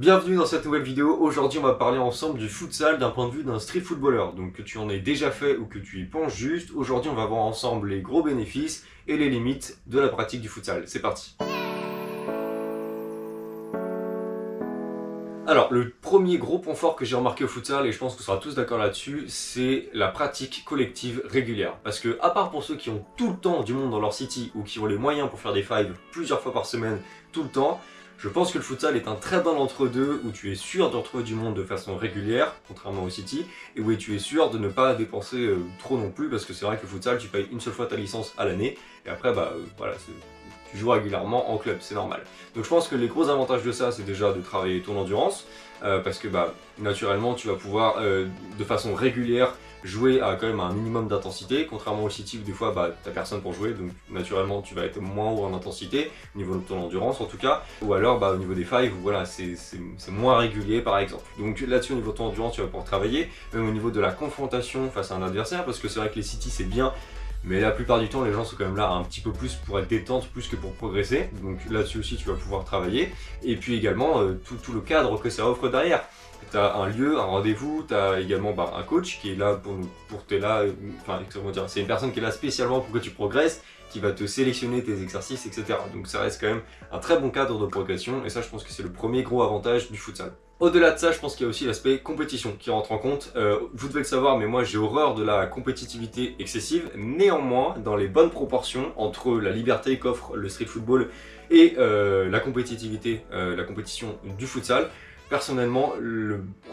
Bienvenue dans cette nouvelle vidéo. Aujourd'hui on va parler ensemble du futsal d'un point de vue d'un street footballeur. Donc que tu en aies déjà fait ou que tu y penses juste, aujourd'hui on va voir ensemble les gros bénéfices et les limites de la pratique du futsal. C'est parti. Alors le premier gros point fort que j'ai remarqué au futsal, et je pense qu'on sera tous d'accord là-dessus, c'est la pratique collective régulière. Parce que à part pour ceux qui ont tout le temps du monde dans leur city ou qui ont les moyens pour faire des fives plusieurs fois par semaine, tout le temps, je pense que le futsal est un très bon entre-deux où tu es sûr de retrouver du monde de façon régulière, contrairement au city, et où tu es sûr de ne pas dépenser trop non plus, parce que c'est vrai que le futsal, tu payes une seule fois ta licence à l'année, et après, voilà, tu joues régulièrement en club, c'est normal. Donc je pense que les gros avantages de ça, c'est déjà de travailler ton endurance, parce que naturellement, tu vas pouvoir, de façon régulière, jouer à quand même un minimum d'intensité, contrairement au city où des fois t'as personne pour jouer, donc naturellement tu vas être moins haut en intensité, au niveau de ton endurance en tout cas, ou alors au niveau des fives, voilà, c'est moins régulier par exemple. Donc là-dessus au niveau de ton endurance tu vas pouvoir travailler, même au niveau de la confrontation face à un adversaire, parce que c'est vrai que les city c'est bien, mais la plupart du temps les gens sont quand même là un petit peu plus pour être détente plus que pour progresser, donc là-dessus aussi tu vas pouvoir travailler, et puis également tout le cadre que ça offre derrière. Tu as un lieu, un rendez-vous, tu as également un coach qui est là pour te là, c'est une personne qui est là spécialement pour que tu progresses, qui va te sélectionner tes exercices, etc. Donc ça reste quand même un très bon cadre de progression, et ça je pense que c'est le premier gros avantage du futsal. Au-delà de ça, je pense qu'il y a aussi l'aspect compétition qui rentre en compte. Vous devez le savoir, mais moi j'ai horreur de la compétitivité excessive. Néanmoins, dans les bonnes proportions entre la liberté qu'offre le street football et la compétitivité, la compétition du futsal, personnellement,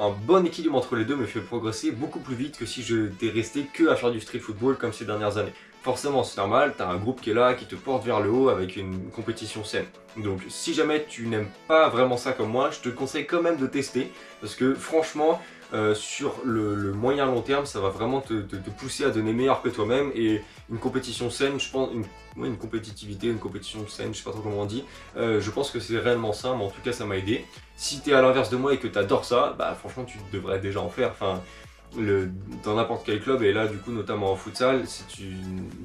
un bon équilibre entre les deux me fait progresser beaucoup plus vite que si je n'étais resté que à faire du street football comme ces dernières années. Forcément, c'est normal, tu as un groupe qui est là, qui te porte vers le haut avec une compétition saine. Donc si jamais tu n'aimes pas vraiment ça comme moi, je te conseille quand même de tester, parce que franchement, sur le moyen long terme, ça va vraiment te pousser à donner meilleur que toi-même, et une compétition saine, je pense, une compétitivité, une compétition saine, je sais pas trop comment on dit, je pense que c'est réellement ça, mais en tout cas ça m'a aidé. Si tu es à l'inverse de moi et que tu adores ça, franchement tu devrais déjà en faire. Enfin, dans n'importe quel club, et là du coup notamment en futsal,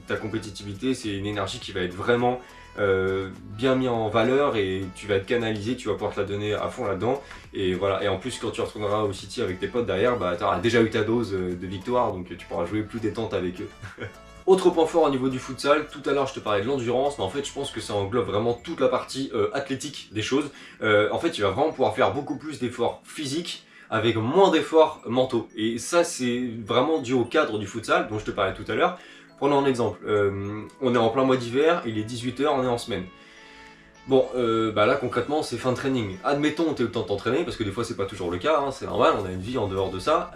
ta compétitivité c'est une énergie qui va être vraiment bien mis en valeur, et tu vas être canalisé, tu vas pouvoir te la donner à fond là-dedans, et voilà. Et en plus quand tu retourneras au city avec tes potes derrière, tu auras déjà eu ta dose de victoire, donc tu pourras jouer plus détente avec eux. Autre point fort au niveau du futsal, tout à l'heure je te parlais de l'endurance, mais en fait je pense que ça englobe vraiment toute la partie athlétique des choses. En fait tu vas vraiment pouvoir faire beaucoup plus d'efforts physiques avec moins d'efforts mentaux. Et ça c'est vraiment dû au cadre du futsal dont je te parlais tout à l'heure. Prenons un exemple, on est en plein mois d'hiver, il est 18 h, on est en semaine. Bon, là concrètement c'est fin de training. Admettons tu as eu le temps de t'entraîner, parce que des fois c'est pas toujours le cas, hein, c'est normal, on a une vie en dehors de ça.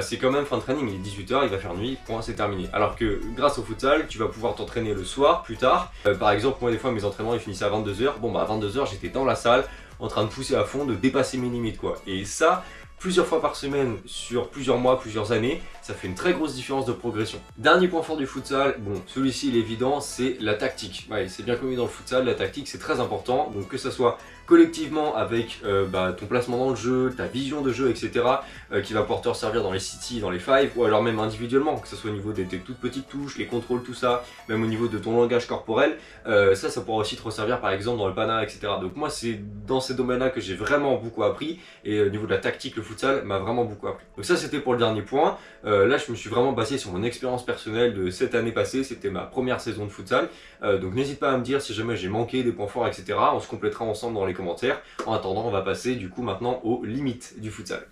C'est quand même fin de training, il est 18 h, il va faire nuit, point, c'est terminé. Alors que grâce au futsal, tu vas pouvoir t'entraîner le soir, plus tard. Par exemple, moi des fois mes entraînements ils finissaient à 22 h. Bon à 22 h j'étais dans la salle, en train de pousser à fond, de dépasser mes limites quoi. Et ça, plusieurs fois par semaine, sur plusieurs mois, plusieurs années, ça fait une très grosse différence de progression. Dernier point fort du futsal, bon celui-ci il est évident, c'est la tactique. Ouais, c'est bien connu dans le futsal, la tactique c'est très important, donc que ça soit collectivement avec ton placement dans le jeu, ta vision de jeu, etc. Qui va pouvoir te servir dans les city, dans les fives, ou alors même individuellement, que ce soit au niveau des toutes petites touches, les contrôles, tout ça, même au niveau de ton langage corporel, ça pourra aussi te resservir par exemple dans le pana, etc. Donc moi c'est dans ces domaines-là que j'ai vraiment beaucoup appris, et au niveau de la tactique, le futsal m'a vraiment beaucoup appris. Donc ça c'était pour le dernier point. Là je me suis vraiment basé sur mon expérience personnelle de cette année passée, c'était ma première saison de futsal, donc n'hésite pas à me dire si jamais j'ai manqué des points forts, etc. On se complétera ensemble dans les commentaires. En attendant, on va passer du coup maintenant aux limites du futsal.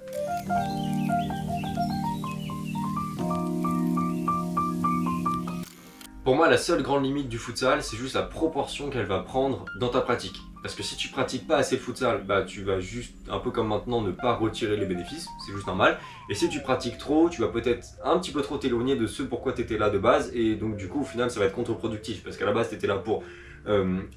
Pour moi, la seule grande limite du futsal, c'est juste la proportion qu'elle va prendre dans ta pratique. Parce que si tu pratiques pas assez le futsal, tu vas juste, un peu comme maintenant, ne pas retirer les bénéfices, c'est juste normal. Et si tu pratiques trop, tu vas peut-être un petit peu trop t'éloigner de ce pourquoi tu étais là de base, et donc du coup, au final, ça va être contre-productif. Parce qu'à la base, tu étais là pour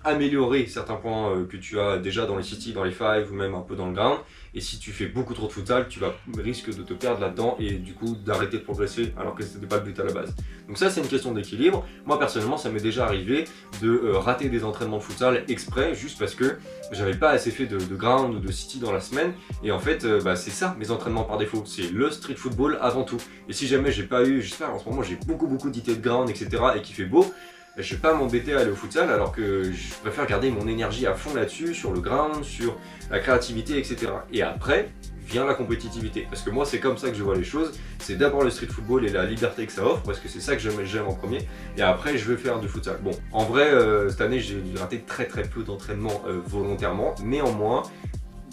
améliorer certains points que tu as déjà dans les city, dans les fives, ou même un peu dans le ground. Et si tu fais beaucoup trop de futsal, tu risques de te perdre là-dedans, et du coup d'arrêter de progresser alors que c'était pas le but à la base. Donc ça c'est une question d'équilibre. Moi personnellement ça m'est déjà arrivé de rater des entraînements de futsal exprès, juste parce que j'avais pas assez fait de ground ou de city dans la semaine. Et en fait c'est ça mes entraînements par défaut, c'est le street football avant tout. Et si jamais j'ai pas eu, j'espère en ce moment j'ai beaucoup d'idées de ground, etc. et qu'il fait beau, je vais pas m'embêter à aller au futsal alors que je préfère garder mon énergie à fond là-dessus, sur le ground, sur la créativité, etc. Et après vient la compétitivité, parce que moi c'est comme ça que je vois les choses, c'est d'abord le street football et la liberté que ça offre, parce que c'est ça que j'aime en premier, et après je vais faire du futsal. Bon, en vrai, cette année j'ai raté très peu d'entraînement volontairement, néanmoins,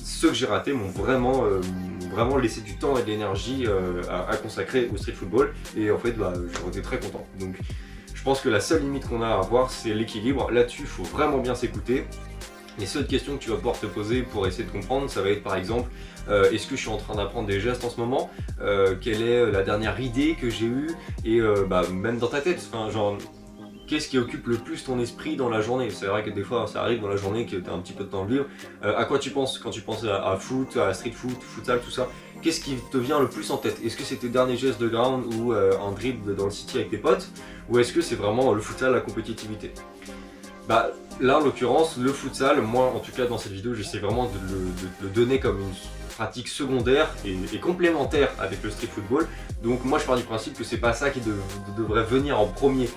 ceux que j'ai ratés m'ont vraiment laissé du temps et de l'énergie à consacrer au street football, et en fait j'en étais très content. Donc je pense que la seule limite qu'on a à avoir, c'est l'équilibre. Là-dessus, il faut vraiment bien s'écouter. Les seules questions que tu vas pouvoir te poser pour essayer de comprendre, ça va être par exemple, est-ce que je suis en train d'apprendre des gestes en ce moment, quelle est la dernière idée que j'ai eue, et même dans ta tête, enfin, genre, qu'est-ce qui occupe le plus ton esprit dans la journée? C'est vrai que des fois ça arrive dans la journée que tu as un petit peu de temps libre. À quoi tu penses quand tu penses à foot, à street foot, futsal, tout ça? Qu'est-ce qui te vient le plus en tête? Est-ce que c'est tes derniers gestes de ground ou un dribble dans le city avec tes potes? Ou est-ce que c'est vraiment le futsal, la compétitivité? Bah là en l'occurrence, le futsal, moi en tout cas dans cette vidéo, j'essaie vraiment de le donner comme une pratique secondaire et complémentaire avec le street football. Donc moi je pars du principe que c'est pas ça qui devrait venir en premier.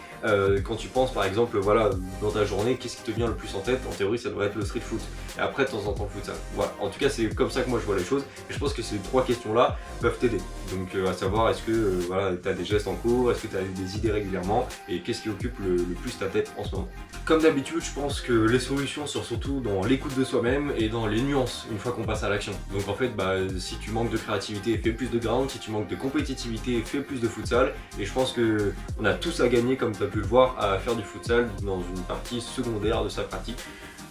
Quand tu penses par exemple, voilà, dans ta journée, qu'est-ce qui te vient le plus en tête? En théorie ça devrait être le street foot. Et après de temps en temps le futsal. Voilà, en tout cas c'est comme ça que moi je vois les choses. Et je pense que ces trois questions là peuvent t'aider. Donc à savoir, est-ce que voilà, tu as des gestes en cours, est-ce que tu as des idées régulièrement, et qu'est-ce qui occupe le plus ta tête en ce moment. Comme d'habitude, je pense que les solutions sont surtout dans l'écoute de soi-même et dans les nuances une fois qu'on passe à l'action. Donc en fait, si tu manques de créativité, fais plus de ground, si tu manques de compétitivité, fais plus de futsal. Et je pense que on a tous à gagner, comme tu as pu le voir, à faire du futsal dans une partie secondaire de sa pratique.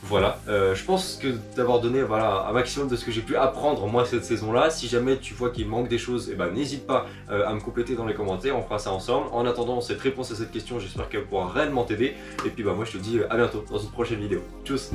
Voilà, je pense que d'avoir donné un maximum de ce que j'ai pu apprendre moi cette saison-là. Si jamais tu vois qu'il manque des choses, n'hésite pas à me compléter dans les commentaires, on fera ça ensemble. En attendant cette réponse à cette question, j'espère qu'elle pourra réellement t'aider. Et puis moi je te dis à bientôt dans une prochaine vidéo. Tchuss.